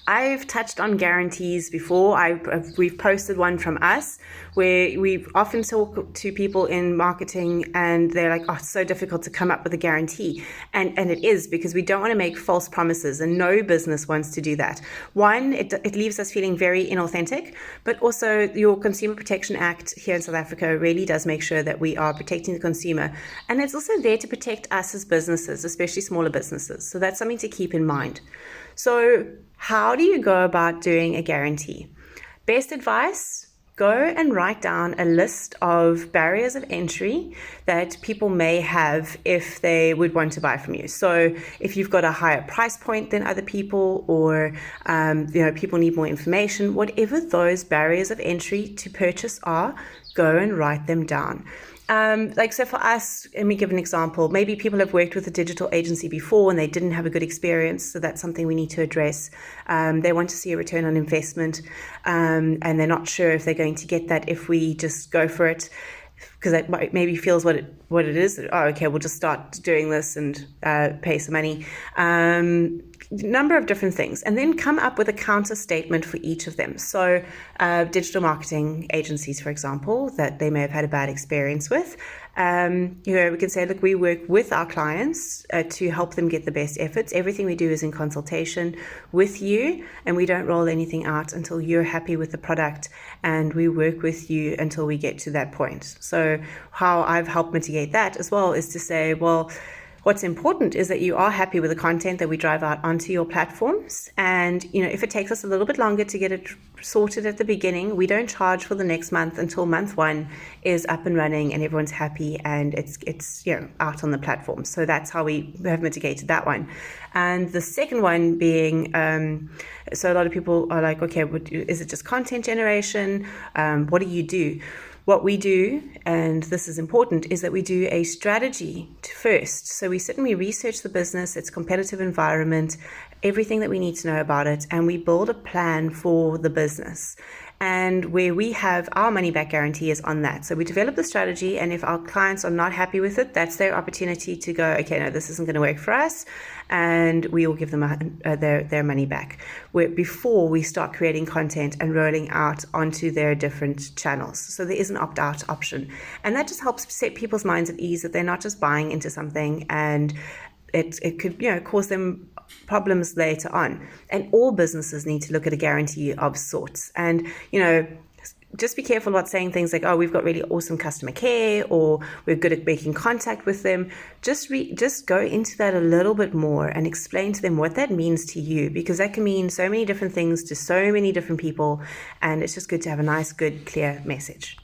I've touched on guarantees before. We've posted one from us where we often talk to people in marketing and they're like, oh, it's so difficult to come up with a guarantee. And it is, because we don't want to make false promises, and no business wants to do that. One, it leaves us feeling very inauthentic, but also your Consumer Protection Act here in South Africa really does make sure that we are protecting the consumer. And it's also there to protect us as businesses, especially smaller businesses. So that's something to keep in mind. So how do you go about doing a guarantee? Best advice, go and write down a list of barriers of entry that people may have if they would want to buy from you. So if you've got a higher price point than other people, or people need more information, whatever those barriers of entry to purchase are, go and write them down. So for us, let me give an example. Maybe people have worked with a digital agency before and they didn't have a good experience, so that's something we need to address. They want to see a return on investment, and they're not sure if they're going to get that if we just go for it, because that maybe feels what it is. Oh, okay, we'll just start doing this and pay some money. Number of different things, and then come up with a counter statement for each of them. So digital marketing agencies, for example, that they may have had a bad experience with, we can say, look, we work with our clients to help them get the best efforts. Everything we do is in consultation with you, and we don't roll anything out until you're happy with the product, and we work with you until we get to that point. So how I've helped mitigate that as well is to say, well, what's important is that you are happy with the content that we drive out onto your platforms. And, if it takes us a little bit longer to get it sorted at the beginning, we don't charge for the next month until month one is up and running and everyone's happy and it's out on the platform. So that's how we have mitigated that one. And the second one being, so a lot of people are like, okay, is it just content generation? What do you do? What we do, and this is important, is that we do a strategy first. So we sit and we research the business, its competitive environment, everything that we need to know about it, and we build a plan for the business. And where we have our money back guarantee is on that. So we develop the strategy, and if our clients are not happy with it, that's their opportunity to go, okay, no, this isn't going to work for us, and we will give them their money back. Before we start creating content and rolling out onto their different channels. So there is an opt-out option. And that just helps set people's minds at ease that they're not just buying into something and it could cause them problems later on. And all businesses need to look at a guarantee of sorts. And just be careful about saying things like, oh, we've got really awesome customer care, or we're good at making contact with them. Just go into that a little bit more and explain to them what that means to you, because that can mean so many different things to so many different people, and it's just good to have a nice, good, clear message.